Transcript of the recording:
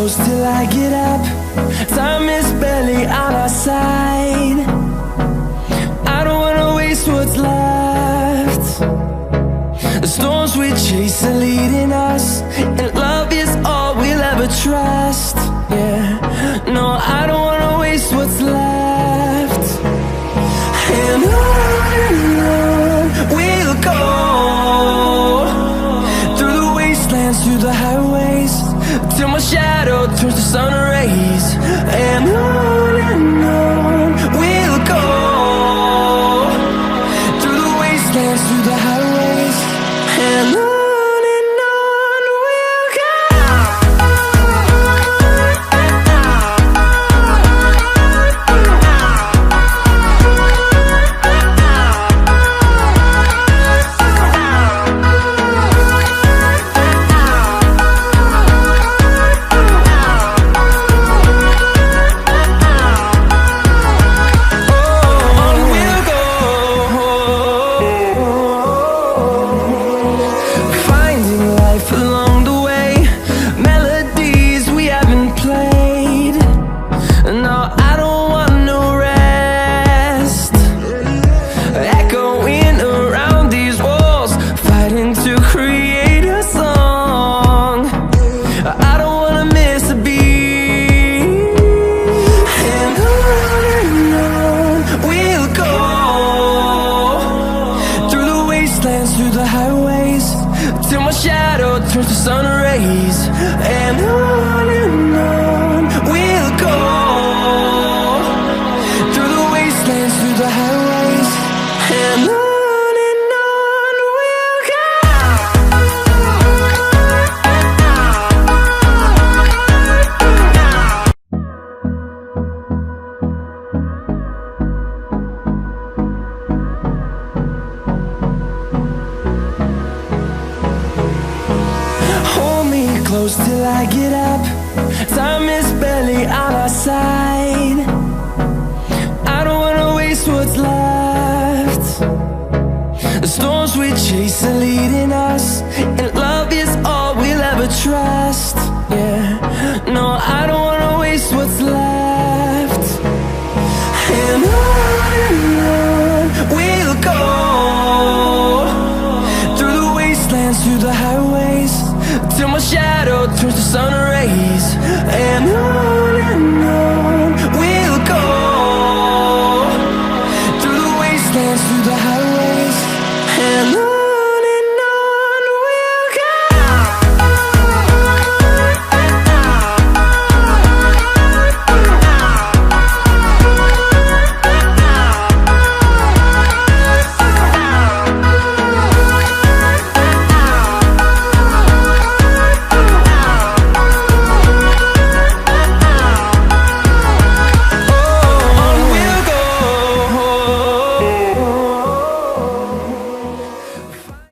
close till I get up. Time is barely on our side. I don't wanna waste what's left. The storms we chase are leading us, and love is all we'll ever trust. Yeah, no, I don't wanna waste what's left. And on we'll go, through the wastelands, through the highways, till my shadow turns to sun rays. And on we'll go, through the wastelands, through the highways, and on. Close till I get up. Time is barely on our side. I don't wanna waste what's left. The storms we chase are leading us, and love is all we'll ever trust. Yeah, no, I don't wanna waste what's left.